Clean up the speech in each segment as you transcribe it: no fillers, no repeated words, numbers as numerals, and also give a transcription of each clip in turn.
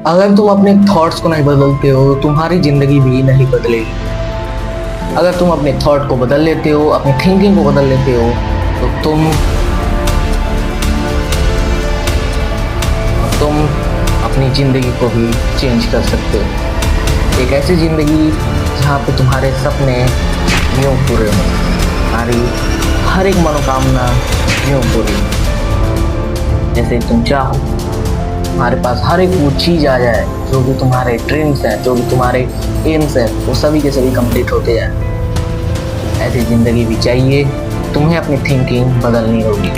अगर तुम अपने थॉट्स को नहीं बदलते हो तुम्हारी जिंदगी भी नहीं बदलेगी। अगर तुम अपने थॉट को बदल लेते हो, अपनी थिंकिंग को बदल लेते हो, तो तुम अपनी जिंदगी को भी चेंज कर सकते हो। एक ऐसी जिंदगी जहाँ पे तुम्हारे सपने यूं पूरे हों, तुम्हारी हर एक मनोकामना यूं पूरी हो जैसे तुम चाहो। तुम्हारे पास हर एक वो चीज आ जाए जो भी तुम्हारे ड्रीम्स हैं, जो भी तुम्हारे एम्स हैं, वो सभी के सभी कंप्लीट होते जाए। ऐसी जिंदगी भी चाहिए, तुम्हें अपनी थिंकिंग बदलनी होगी।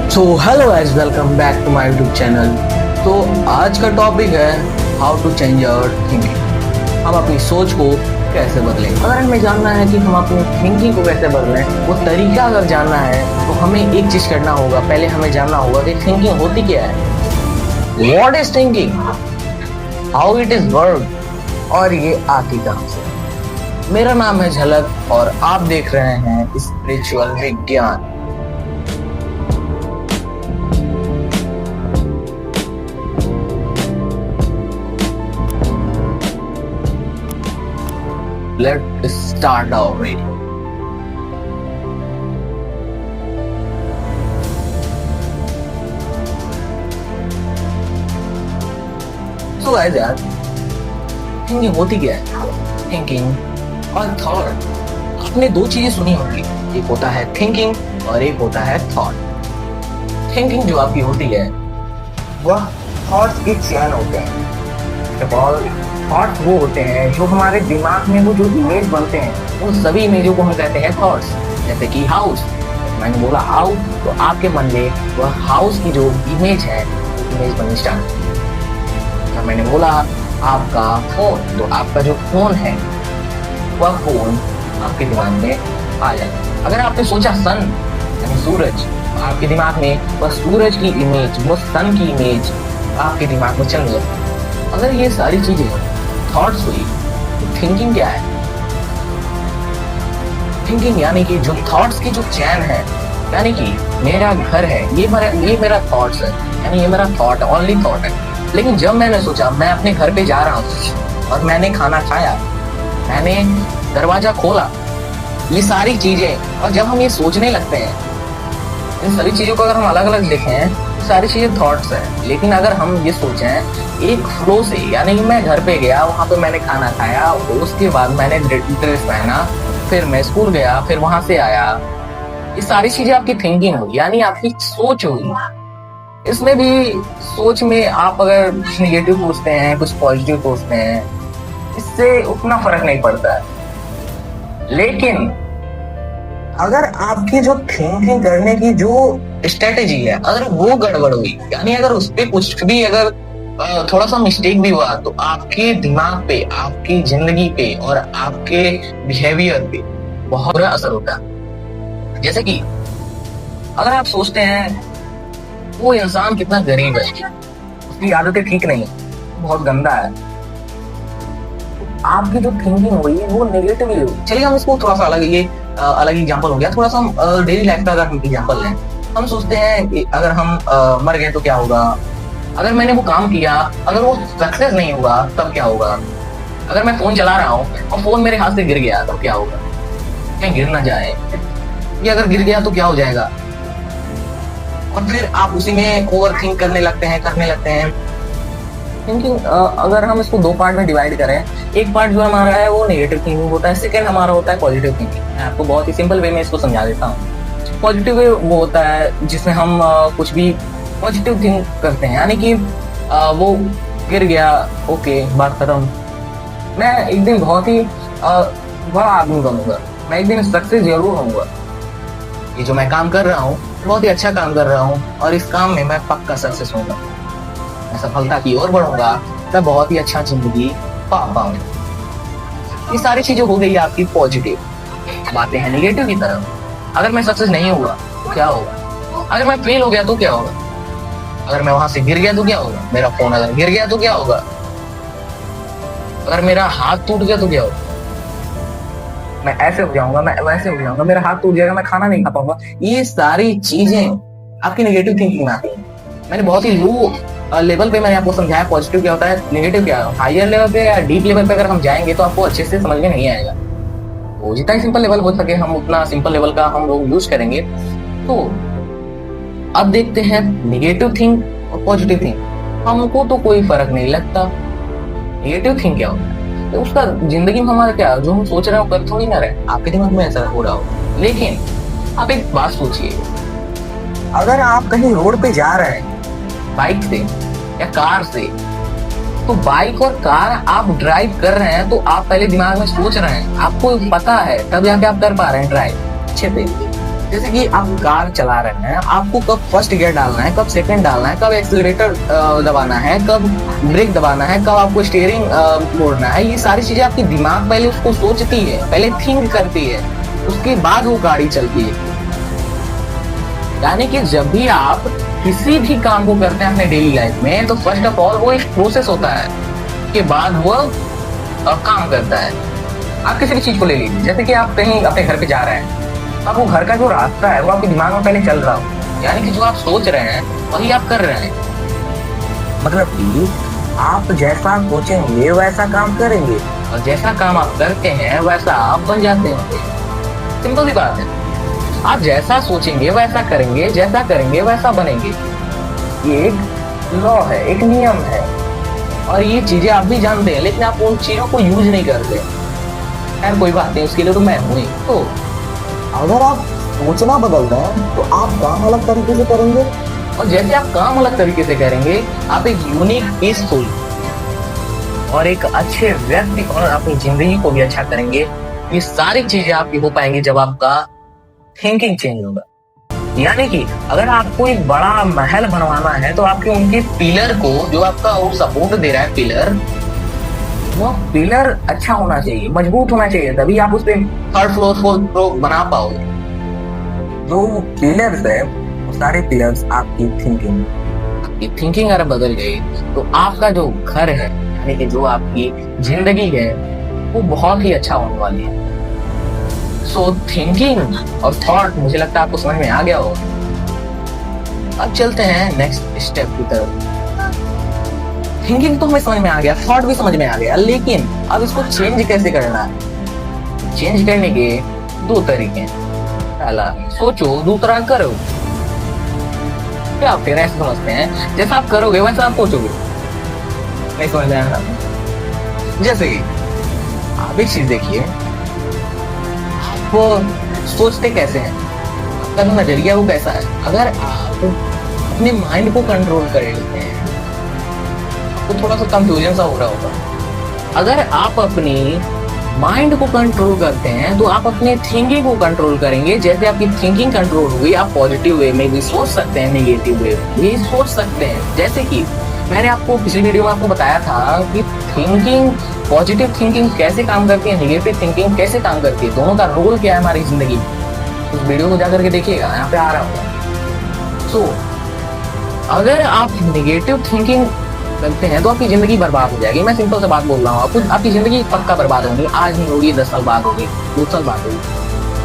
So hello guys, welcome back to my YouTube channel. तो आज का टॉपिक है how to change our thinking. हम अपनी सोच को कैसे बदलें। अगर हमें जानना है कि हम अपनी थिंकिंग को कैसे बदलें, वो तरीका अगर जानना है तो हमें एक चीज करना होगा। पहले हमें जानना होगा कि थिंकिंग होती क्या है, what is thinking, how it is work, और ये आती कहां से। मेरा नाम है झलक और आप देख रहे हैं स्पिरिचुअल विज्ञान। Let's start our video. So guys यार, थिंकिंग होती क्या है? थिंकिंग और थॉट, आपने दो चीजें सुनी होंगी, एक होता है थिंकिंग और एक होता है थॉट। थिंकिंग जो आपकी होती है वह थॉट्स की चैन होते हैं। थॉट्स वो होते हैं जो हमारे दिमाग में वो जो इमेज बनते हैं, वो सभी इमेजों को हम कहते हैं थॉट्स। जैसे कि हाउस, मैंने बोला हाउस, तो आपके मन में वह हाउस की जो इमेज है, इमेज बननी स्टार्ट। मैंने बोला आपका फोन, तो आपका जो फोन है वह फोन आपके दिमाग में आ जाएगा। अगर आपने सोचा सन यानी सूरज, आपके दिमाग में वह सूरज की इमेज, वो सन की इमेज आपके दिमाग में चल गई। अगर ये सारी चीजें थॉट्स हुई, तो थिंकिंग क्या है? थिंकिंग यानी कि जो थॉट्स की जो चैन है, यानी कि मेरा घर है, ये मेरा थॉट्स है, यानी ये मेरा थॉट, ओनली थॉट है। लेकिन जब मैंने सोचा मैं अपने घर पे जा रहा हूँ और मैंने खाना खाया, मैंने दरवाजा खोला, ये सारी चीजें, और जब हम ये सोचने लगते हैं, इन सभी चीजों को अगर हम अलग अलग देखें, सारी चीजें थॉट्स हैं। लेकिन अगर हम ये सोचें एक फ्लो से, यानी मैं घर पे गया, वहां पे मैंने खाना खाया, उसके बाद मैंने ड्रेस पहना, फिर मैं स्कूल गया, फिर वहां से आया, ये सारी चीजें आपकी थिंकिंग होगी, यानी आपकी सोच होगी। इसमें भी सोच में आप अगर कुछ निगेटिव सोचते हैं, कुछ पॉजिटिव सोचते हैं, इससे उतना फर्क नहीं पड़ता है। लेकिन अगर आपकी जो थिंकिंग करने की जो स्ट्रेटेजी है, अगर वो गड़बड़ हुई, यानी अगर उस पर कुछ भी अगर थोड़ा सा मिस्टेक भी हुआ, तो आपके दिमाग पे, आपकी जिंदगी पे और आपके बिहेवियर पे बहुत बुरा असर होता है। जैसे कि अगर आप सोचते हैं वो इंसान कितना गरीब है, उसकी आदतें ठीक नहीं है, बहुत गंदा है, आपकी जो थिंकिंग हुई वो नेगेटिव ही हुई। चलिए हम इसको थोड़ा सा अलग एग्जांपल हो गया, थोड़ा सा हम डेली लाइफ का अगर हम एग्जांपल लें, हम सोचते हैं कि अगर हम मर गए तो क्या होगा, अगर मैंने वो काम किया, अगर वो सक्सेस नहीं हुआ तब क्या होगा, अगर मैं फोन चला रहा हूँ और फोन मेरे हाथ से गिर गया तो क्या होगा, कहीं गिर ना जाए, ये अगर गिर गया तो क्या हो जाएगा। और फिर आप उसी में ओवर थिंक करने लगते हैं। थिंकिंग अगर हम इसको दो पार्ट में डिवाइड करें, एक पार्ट जो हमारा है वो नेगेटिव थिंकिंग होता है, सेकंड हमारा होता है पॉजिटिव थिंकिंग। मैं आपको बहुत ही सिंपल वे में इसको समझा देता हूँ। पॉजिटिव वे वो होता है जिसमें हम कुछ भी पॉजिटिव थिंक करते हैं, यानी कि वो गिर गया, ओके, बात खत्म, मैं एक दिन बहुत ही बड़ा आदमी बनूंगा, मैं एक दिन सक्सेस जरूर होऊंगा, ये जो मैं काम कर रहा हूँ बहुत ही अच्छा काम कर रहा हूँ और इस काम में मैं पक्का सक्सेस होऊंगा, मैं सफलता की ओर बढ़ूंगा, मैं बहुत ही अच्छा जिंदगी पा पाऊंगा। ये सारी चीजें हो गई आपकी पॉजिटिव बातें हैं। नेगेटिव की तरफ, अगर मैं सक्सेस नहीं हुआ तो क्या होगा, अगर मैं फेल हो गया तो क्या होगा, अगर मैं वहां से गिर गया तो क्या होगा, मेरा फोन अगर गिर गया तो क्या होगा, अगर मेरा हाथ टूट गया तो क्या होगा, मैं ऐसे हो जाऊंगा, मैं वैसे हो जाऊंगा, मेरा हाथ टूट जाएगा, मैं खाना नहीं खा पाऊंगा। ये सारी चीजें आपकी नेगेटिव थिंकिंग में आती है। मैंने बहुत ही लो लेवल पे मैंने आपको समझाया पॉजिटिव क्या होता है, नेगेटिव क्या है। हायर लेवल पे या डीप लेवल पे अगर हम जाएंगे तो आपको अच्छे से समझ में नहीं आएगा। तो जितना ही सिंपल लेवल हो सके हम उतना सिंपल लेवल का हम लोग यूज करेंगे। तो अब देखते हैं नेगेटिव थिंक और पॉजिटिव थिंक। हमको तो कोई फर्क नहीं लगता नेगेटिव थिंक क्या होता है, तो उसका जिंदगी में हमारा क्या जो हम सोच रहे हो कर थोड़ी ना रहे, आपके दिमाग में ऐसा हो रहा हो। लेकिन आप एक बात सोचिए, अगर आप कहीं रोड पे जा रहे हैं बाइक से या कार से, तो बाइक और कार आप ड्राइव कर रहे हैं तो आप पहले दिमाग में सोच रहे हैं, आपको पता है तब जाके आप कर पा रहे हैं ड्राइव अच्छे से। जैसे कि आप कार चला रहे हैं, आपको कब फर्स्ट गियर डालना है, कब सेकंड डालना है, कब एक्सीलरेटर दबाना है, कब ब्रेक दबाना है, कब आपको स्टीयरिंग मोड़ना है, ये सारी चीजें आपकी दिमाग पहले उसको सोचती है, पहले थिंक करती है, उसके बाद वो गाड़ी चलती है। यानी कि जब भी आप किसी भी काम को करते हैं अपने डेली लाइफ में, तो फर्स्ट ऑफ ऑल वो एक प्रोसेस होता है, के बाद वो काम करता है। आप किसी भी चीज को ले लीजिए, जैसे कि आप कहीं अपने घर पे जा रहे हैं, अब वो घर का जो रास्ता है वो आपके दिमाग में पहले चल रहा हो, यानी कि जो आप सोच रहे हैं वही आप कर रहे हैं। मतलब कि आप जैसा सोचेंगे वैसा काम करेंगे, और जैसा काम आप करते हैं वैसा आप बन जाते हैं। सिंपल सी बात है, आप जैसा सोचेंगे वैसा करेंगे, जैसा करेंगे वैसा बनेंगे। ये एक लॉ है, एक नियम है, और ये चीजें आप भी जानते हैं, लेकिन आप उन चीजों को यूज नहीं करते। खैर कोई बात नहीं, उसके लिए तो मैं हूं ही। तो अगर आप सोचना बदल दें तो आप काम अलग तरीके से करेंगे, और जैसे आप काम अलग तरीके से करेंगे आप एक यूनिक, पीसफुल और एक अच्छे व्यक्ति और अपनी जिंदगी को भी अच्छा करेंगे। ये सारी चीजें आपकी हो पाएंगी जब आपका थिंकिंग चेंज होगा। यानी कि अगर आपको एक बड़ा महल बनवाना है तो आपके उनके पिलर को, जो आपका वो सपोर्ट दे रहा है पिलर, वो पिलर अच्छा होना चाहिए, मजबूत होना चाहिए, तभी आप उस पे थर्ड फ्लोर, फोर्थ फ्लोर बना पाओगे। जो पिलर्स है वो सारे पिलर्स आपकी थिंकिंग अगर बदल गई तो आपका जो घर है, यानी कि जो आपकी जिंदगी है, वो बहुत ही अच्छा होने वाली है। सो थिंकिंग और थॉट मुझे लगता है आपको समझ में आ गया होगा। अब चलते हैं नेक्स्ट स्टेप की तरफ। थिंकिंग तो हमें समझ में आ गया, थॉट भी समझ में आ गया, लेकिन अब इसको चेंज कैसे करना है? चेंज करने के दो तरीके हैं, पहला सोचो, दूसरा करो। क्या फिर ऐसे समझते हैं जैसा आप करोगे वैसा आप सोचोगे? नहीं समझ में आ रहा। जैसे कि आप एक चीज देखिए, आप सोचते कैसे हैं, आपका जो नजरिया वो कैसा है। अगर आप अपने माइंड को कंट्रोल कर लेते हैं तो थोड़ा सा कंफ्यूजन सा हो रहा होगा। अगर आप अपनी माइंड को कंट्रोल करते हैं तो आप अपने थिंकिंग को कंट्रोल करेंगे। जैसे आपकी थिंकिंग कंट्रोल हुई, आप पॉजिटिव वे में भी सोच सकते हैं, नेगेटिव वे में भी सोच सकते हैं। जैसे कि मैंने आपको पिछली वीडियो में आपको बताया था कि थिंकिंग, पॉजिटिव थिंकिंग कैसे काम करती है, नेगेटिव थिंकिंग कैसे काम करती है, दोनों का रोल क्या है हमारी जिंदगी में। उस वीडियो को जाकर के देखिएगा, यहाँ पे आ रहा होगा। सो अगर आप नेगेटिव थिंकिंग करते हैं तो आपकी जिंदगी बर्बाद हो जाएगी। मैं सिंपल सा बात बोल रहा हूँ, आपकी जिंदगी पक्का बर्बाद होगी। आज नहीं होगी, 10 साल बाद होगी, 2 साल बाद होगी,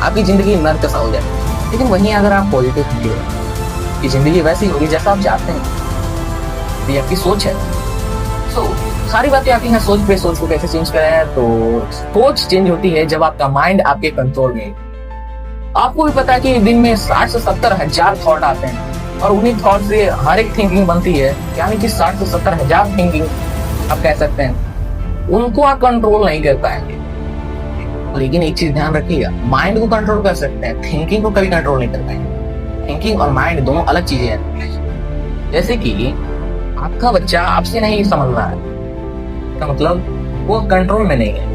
आपकी जिंदगी नर्क सा हो जाएगी। लेकिन वहीं अगर आप पॉजिटिव थिंकिंग की जिंदगी वैसी होगी जैसा आप चाहते हैं, ये आपकी सोच है। सो सारी बातें आती हैं सोच पे। सोच को कैसे चेंज करें? तो सोच चेंज होती है जब आपका माइंड आपके कंट्रोल में। आपको भी पता है कि दिन में 60 से 70 हजार थॉट आते हैं, और उन्हीं थॉट से हर एक थिंकिंग बनती है। यानी कि 60 से 70 हजार थिंकिंग आप कह सकते हैं, उनको आप कंट्रोल नहीं कर पाएंगे। लेकिन एक चीज ध्यान रखिएगा, माइंड को कंट्रोल कर सकते हैं, थिंकिंग को कभी कंट्रोल नहीं कर पाएंगे। थिंकिंग और माइंड दोनों अलग चीजें हैं। जैसे कि आपका बच्चा आपसे नहीं समझ रहा है, इसका मतलब वो कंट्रोल में नहीं है,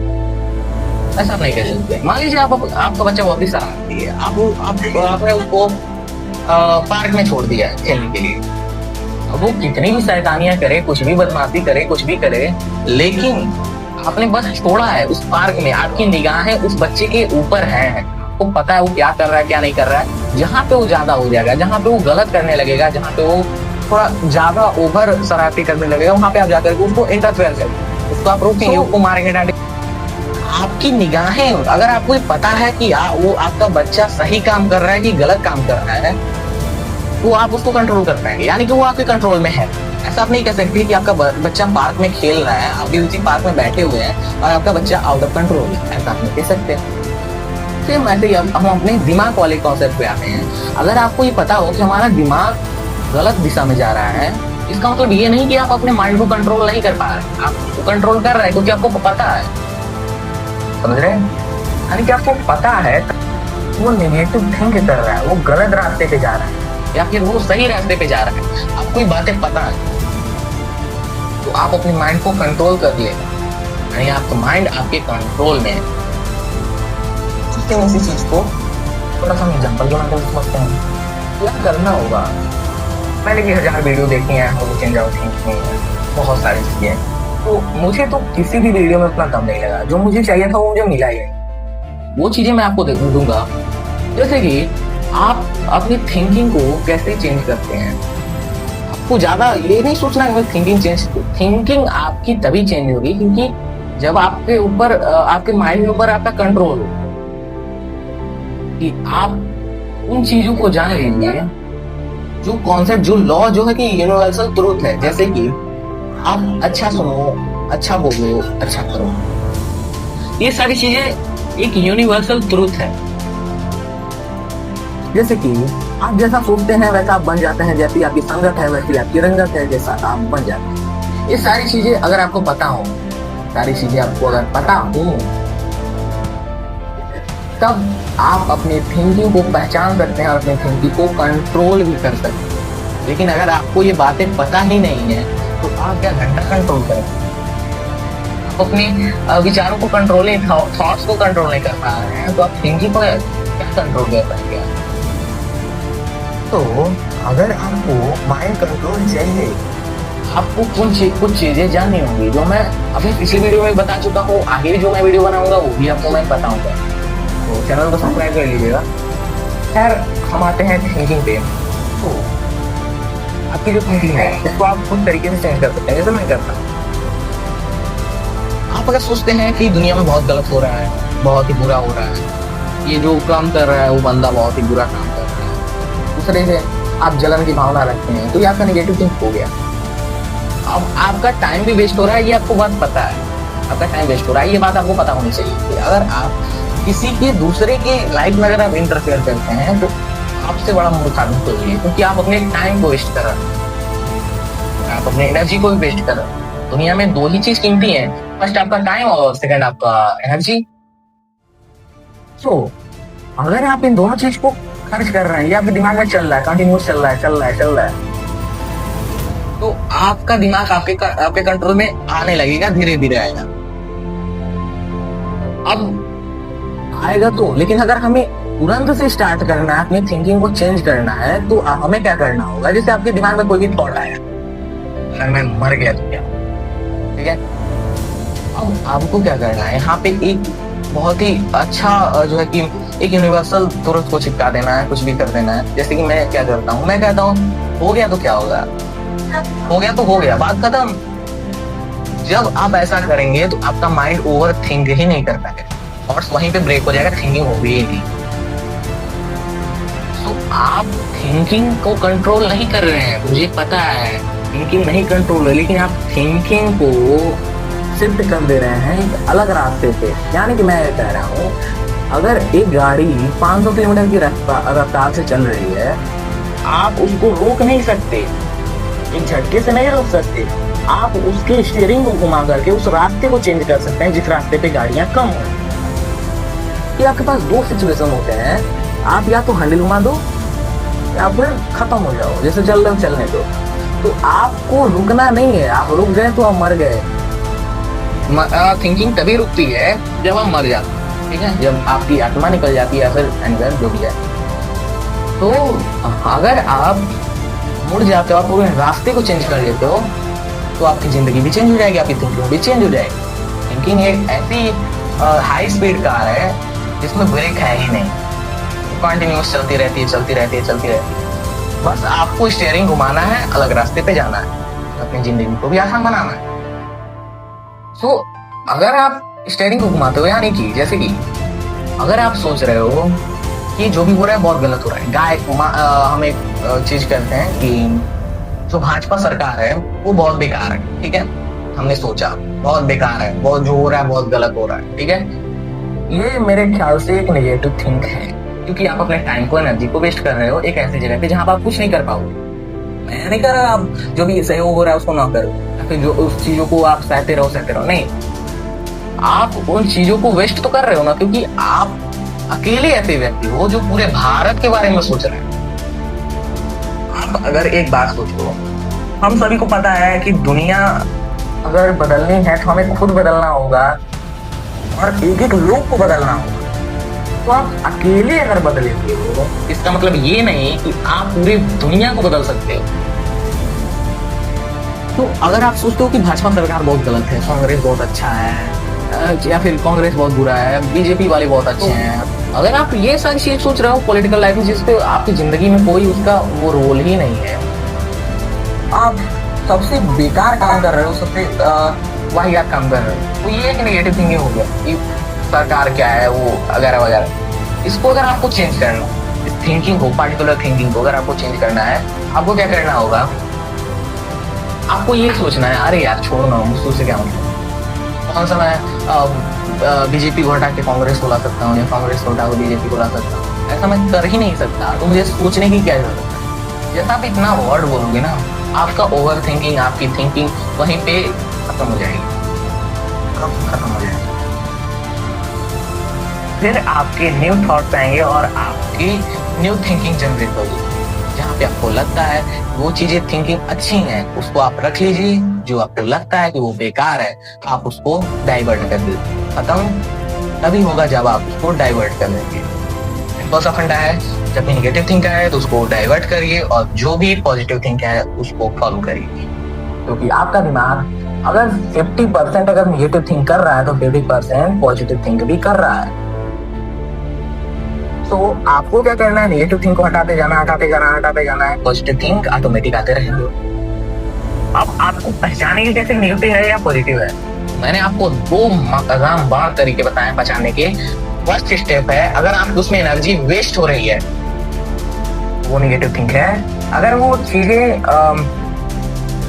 ऐसा आप नहीं कह सकते। मान लीजिए आपका बच्चा बहुत ही शरारती है, आपने उसको पार्क में छोड़ दिया है खेलने के लिए। अब वो कितनी भी शैतानियां करे, कुछ भी बदमाशी करे, कुछ भी करे, लेकिन आपने बस छोड़ा है उस पार्क में। आपकी निगाहें उस बच्चे के ऊपर हैं, आपको पता है वो क्या कर रहा है, क्या नहीं कर रहा है। जहाँ पे वो ज्यादा हो जाएगा, जहाँ पे वो गलत करने लगेगा, जहाँ पे वो थोड़ा ज्यादा ओवर शरारती करने लगेगा, वहां पे आप जाकर उसको इंटरफेयर करेंगे, उसको आप रोकेंगे, उसको मारेंगे, डांटेंगे। आपकी निगाहें, अगर आपको पता है कि वो आपका बच्चा सही काम कर रहा है कि गलत काम कर रहा है, वो आप उसको कंट्रोल कर पाएंगे, यानी कि वो आपके कंट्रोल में है। ऐसा आप नहीं कह सकते कि आपका बच्चा पार्क में खेल रहा है, आप भी उसी पार्क में बैठे हुए हैं और आपका बच्चा आउट ऑफ कंट्रोल है, ऐसा आप नहीं कह सकते। सेम ऐसे ही हम अपने दिमाग वाले कॉन्सेप्ट पे आते हैं। अगर आपको ये पता हो कि हमारा दिमाग गलत दिशा में जा रहा है, इसका मतलब ये नहीं कि आप अपने माइंड को कंट्रोल नहीं कर पा रहे, आप कंट्रोल कर रहे हैं क्योंकि आपको पता है, समझ रहे हैं? यानी कि आपको पता है वो नेगेटिव थिंक कर रहा है, वो गलत रास्ते पे जा रहा है या फिर वो सही रास्ते पे जा रहा है, आपको ये बातें पता है, तो आप अपने माइंड को कंट्रोल कर ले, यानी आपका माइंड आपके कंट्रोल में है। इसी चीज को थोड़ा सा एग्जाम्पल जो मैं समझते हैं क्या करना होगा। मैंने भी 1000 वीडियो देखी हैं, चेंज आउट बहुत सारी चीजें, तो मुझे तो किसी भी वीडियो में उतना दम नहीं लगा, जो मुझे चाहिए था वो मुझे मिला ही। वो चीजें मैं आपको दूंगा, जैसे कि आप अपनी थिंकिंग को कैसे चेंज करते हैं। आपको ज्यादा ये नहीं सोचना कि थिंकिंग आपकी तभी चेंज होगी क्योंकि जब आपके ऊपर आपके माइंड के ऊपर आपका कंट्रोल हो, कि आप उन चीजों को जान लीजिए जो कॉन्सेप्ट, जो लॉ जो है कि यूनिवर्सल ट्रूथ है, जैसे कि आप अच्छा सुनो, अच्छा बोलो, अच्छा करो, ये सारी चीजें एक यूनिवर्सल ट्रूथ है। जैसे कि आप जैसा सोचते हैं वैसा आप बन जाते हैं, जैसी आपकी संगत है वैसी आपकी रंगत है, जैसा आप बन जाते हैं। ये सारी चीजें अगर आपको पता हो, सारी चीजें आपको अगर पता हो, तब आप अपनी थिंकिंग को पहचान सकते हैं और अपनी थिंकिंग को कंट्रोल भी कर सकते हैं। लेकिन अगर आपको ये बातें पता ही नहीं है तो आप क्या घंटा कंट्रोल करेंगे? आप अपने विचारों को कंट्रोल नहीं, थॉट्स को कंट्रोल नहीं कर पा रहे हैं, तो आप थिंकिंग को क्या कंट्रोल कर पाएंगे? तो अगर आपको माइंड कंट्रोल चाहिए, आपको कुछ चीजें जाननी होंगी जो मैं अपनी पिछली वीडियो में बता चुका हूँ, आगे भी जो मैं वीडियो बनाऊंगा वो भी आपको मैं बताऊंगा, तो चैनल को सब्सक्राइब कर लीजिएगा। खैर हम आते हैं थिंकिंग पे। तो आपकी जो थिंकिंग है उसको आप खुद तरीके से चेंज कर सकते हैं, जैसे मैं करता हूँ। आप अगर सोचते हैं कि दुनिया में बहुत गलत हो रहा है, बहुत ही बुरा हो रहा है, ये जो काम कर रहा है वो बंदा बहुत ही बुरा काम कर रहा है, दूसरे से आप जलन की भावना रखते हैं, तो ये आपका नेगेटिव थिंक हो गया। अब आपका टाइम भी वेस्ट हो रहा है, ये आपको बात पता है, आपका टाइम वेस्ट हो रहा है, ये बात आपको पता होनी चाहिए कि अगर आप किसी के दूसरे के लाइफ में अगर आप इंटरफेयर करते हैं तो आपसे बड़ा मूर्ख आदमी कोई नहीं है, क्योंकि आप अपने टाइम को वेस्ट कर रहे हैं, आप अपने एनर्जी को भी वेस्ट कर रहे हैं। दुनिया में दो ही चीज कीमती है, फर्स्ट आपका टाइम और सेकंड आपका एनर्जी। तो अगर आप इन दोनों चीज को खर्च कर रहे हैं, ये आपके दिमाग में चल रहा है, कंटिन्यूस चल रहा है, तो आपका दिमाग आपके कंट्रोल में आने लगेगा, धीरे धीरे आएगा। अब आएगा तो, लेकिन अगर हमें तुरंत से स्टार्ट करना है, अपनी थिंकिंग को चेंज करना है, तो हमें क्या करना होगा? जैसे आपके दिमाग में कोई भी थॉट आया, अगर मैं मर गया तो क्या, ठीक है? अब आपको क्या करना है, यहाँ पे एक बहुत ही अच्छा जो है कि एक यूनिवर्सल ट्रुथ को चिपका देना है, कुछ भी कर देना है। जैसे कि मैं क्या करता हूँ, मैं कहता हूँ हो गया तो क्या होगा, हो गया तो हो गया, बात खत्म। जब आप ऐसा करेंगे तो आपका माइंड ओवर थिंक ही नहीं कर पाएगा और वहीं पे ब्रेक हो जाएगा, थिंकिंग होगी ही नहीं। तो आप थिंकिंग को कंट्रोल नहीं कर रहे हैं, मुझे पता है थिंकिंग नहीं कंट्रोल है, लेकिन आप थिंकिंग को शिफ्ट कर दे रहे हैं एक अलग रास्ते पे। यानी कि मैं कह रहा हूँ, अगर एक गाड़ी 500 किलोमीटर की रफ्तार से चल रही है, आप उसको रोक नहीं सकते, एक झटके से नहीं रोक सकते, आप उसके स्टीयरिंग को घुमा करके उस रास्ते को चेंज कर सकते हैं जिस रास्ते पे गाड़ियां कम हो। कि आपके पास दो सिचुएशन होते हैं, आप या तो हैंडल घुमा दो या फिर खत्म हो जाओ, जैसे चल रहे चलने दो। तो आपको रुकना नहीं है, आप रुक गए तो आप मर गए। थिंकिंग तभी रुकती है जब आप मर जाते हैं, ठीक है, जब आपकी आत्मा निकल जाती है या फिर एनीवेयर जो भी है। तो अगर आप मुड़ जाते हो, आप पूरे रास्ते को चेंज कर लेते हो, तो आपकी जिंदगी भी चेंज हो जाएगी, आपकी थिंकिंग भी चेंज हो जाएगी। थिंकिंग एक ऐसी हाई स्पीड कार है जिसमें ब्रेक है ही नहीं, कंटिन्यूस चलती रहती है। बस आपको स्टीयरिंग घुमाना है, अलग रास्ते पे जाना है, अपनी जिंदगी को भी आसान बनाना है। तो अगर आप स्टीयरिंग को घुमाते हो, यानी कि जैसे कि अगर आप सोच रहे हो कि जो भी हो रहा है बहुत गलत हो रहा है। हम एक चीज कहते हैं कि जो भाजपा सरकार है वो बहुत बेकार है, ठीक है। हमने सोचा बहुत बेकार है, बहुत जो हो रहा है बहुत गलत हो रहा है, ठीक है। ये मेरे ख्याल से एक नेगेटिव थिंक है, क्योंकि आप अपने टाइम को, एनर्जी को वेस्ट कर रहे हो एक ऐसी जगह पे जहां पर आप कुछ नहीं कर पाओगे। मैं नहीं कर रहा आप जो भी सहयोग हो रहा है उसको ना करो, या फिर जो उस चीजों को आप सहते रहो, नहीं। आप उन चीजों को वेस्ट तो कर रहे हो ना, क्योंकि आप अकेले ऐसे व्यक्ति हो जो पूरे भारत के बारे में सोच रहे हैं। आप अगर एक बात सोचो, हम सभी को पता है कि दुनिया अगर बदलनी है तो हमें खुद बदलना होगा और एक एक लोग को बदलना होगा। तो आप अकेले अगर बदलेंगे हो, इसका मतलब ये नहीं कि आप पूरी दुनिया को बदल सकते हो। तो अगर आप सोचते हो कि भाजपा सरकार बहुत गलत है, कांग्रेस बहुत अच्छा है, या फिर कांग्रेस बहुत बुरा है, बीजेपी वाले बहुत अच्छे हैं, अगर आप ये सारी चीज सोच रहे हो पॉलिटिकल लाइफ में जिसपे आपकी जिंदगी में कोई उसका वो रोल ही नहीं है, आप सबसे बेकार काम कर रहे हो, सबसे वाहियात काम कर रहे हो। तो ये एक नेगेटिव थिंकिंग हो गया कि सरकार क्या है वो वगैरह वगैरह। इसको अगर आपको चेंज करना, इस थिंकिंग को, पार्टिकुलर थिंकिंग को अगर आपको चेंज करना है, आपको क्या करना होगा, आपको ये सोचना है, अरे यार छोड़ो ना, मुझसे क्या मतलब, कौन सा मैं बीजेपी को हटा के कांग्रेस को ला सकता हूँ या कांग्रेस को हटा के बीजेपी को ला सकता हूँ, ऐसा मैं कर ही नहीं सकता। तो मुझे सोचने की क्या जरूरत है। जैसा आप इतना वर्ड बोलोगे ना, आपका ओवर थिंकिंग, आपकी थिंकिंग वहीं पे खत्म हो जाएगी, खत्म हो जाएगी। फिर आपके न्यू थॉट्स आएंगे और आपकी न्यू थिंकिंग जनरेट होगी। जहाँ पे आपको लगता है वो चीजें थिंकिंग अच्छी हैं, उसको आप रख लीजिए। जो आपको लगता है कि वो बेकार है, आप उसको डाइवर्ट कर दीजिए। खत्म तभी होगा जब आप उसको डाइवर्ट कर देंगे। सिंपल सा फंडा है, जब भी नेगेटिव थिंक है तो उसको डाइवर्ट करिए और जो भी पॉजिटिव थिंक है उसको फॉलो करिए। क्योंकि आपका दिमाग अगर 50% अगर नेगेटिव थिंक कर रहा है तो 50% पॉजिटिव थिंक भी कर रहा है। तो आपको क्या करना है, नेगेटिव थिंक को हटाते जाना है, पॉजिटिव थिंक ऑटोमेटिक आते रहेंगे। अब आपको पहचाने की कैसे नेगेटिव है या पॉजिटिव है। मैंने आपको 2 मकाम तरीके बताए बचाने के। फर्स्ट स्टेप है, अगर आपकी उसमें एनर्जी वेस्ट हो रही है वो नेगेटिव थिंक है। अगर वो चीजें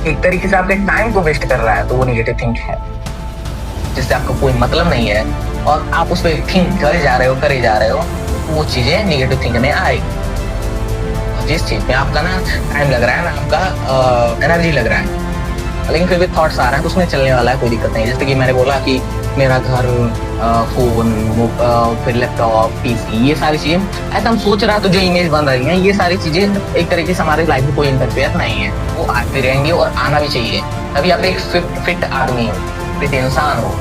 एक तरीके से आपके टाइम को वेस्ट कर रहा है तो वो नेगेटिव थिंक है, जिससे आपको कोई मतलब नहीं है और आप उस पर थिंक करे जा रहे हो, वो चीजें नेगेटिव थिंक में आएगी। जिस चीज में आपका ना टाइम लग रहा है ना, आपका एनर्जी लग रहा है, लेकिन फिर भी थॉट्स आ रहे हैं तो उसमें चलने वाला है, कोई दिक्कत नहीं। जैसे कि मैंने बोला कि मेरा घर, फोन, फिर लैपटॉप, पीसी, ये सारी चीजें ऐसा हम सोच रहे हैं तो जो इमेज बन रही है, ये सारी चीजें एक तरीके से हमारी लाइफ में कोई इंटरफेयर नहीं है, वो आते रहेंगे और आना भी चाहिए। तभी आप एक फिट आदमी हो, फिट इंसान हो।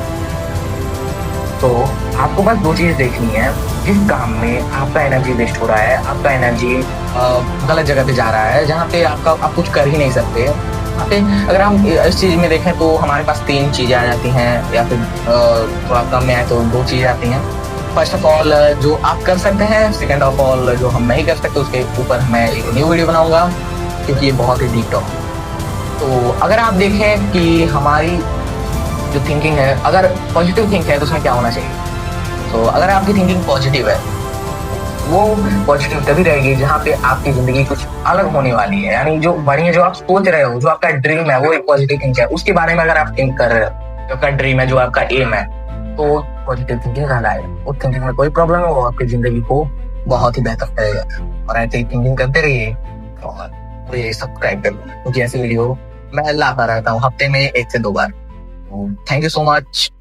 तो आपको बस 2 चीज देखनी है। जिस काम में आपका एनर्जी वेस्ट हो रहा है, आपका एनर्जी गलत जगह पे जा रहा है, जहाँ पे आप कुछ कर ही नहीं सकते, वहाँ पे अगर हम इस चीज में देखें तो हमारे पास 3 चीजें आ जाती हैं, या फिर थोड़ा कम में आए तो 2 चीजें आती हैं। फर्स्ट ऑफ ऑल जो आप कर सकते हैं, सेकेंड ऑफ ऑल जो हम नहीं कर सकते, उसके ऊपर मैं एक न्यू वीडियो बनाऊंगा, क्योंकि ये बहुत ही डीप टॉपिक। तो अगर आप देखें कि हमारी जो थिंकिंग है, अगर पॉजिटिव थिंक है तो उसमें क्या होना चाहिए। तो अगर आपकी थिंकिंग पॉजिटिव है, वो पॉजिटिव तभी रहेगी जहाँ पे आपकी जिंदगी कुछ अलग होने वाली है, यानी जो बढ़िया, जो आप सोच रहे हो, जो आपका ड्रीम है, वो एक पॉजिटिव थिंक है। उसके बारे में अगर आप थिंक कर रहे हो, जो आपका ड्रीम है, जो आपका एम है, तो पॉजिटिव थिंकिंग कहलाएगा। उस थिंकिंग में कोई प्रॉब्लम है, वो आपकी जिंदगी को बहुत ही बेहतर करेगा। और ऐसे ही थिंकिंग करते रहिए और मुझे सब्सक्राइब कर लो, क्योंकि ऐसी वीडियो मैं लाता रहता हूँ हफ्ते में 1 से 2 बार। Thank you so much.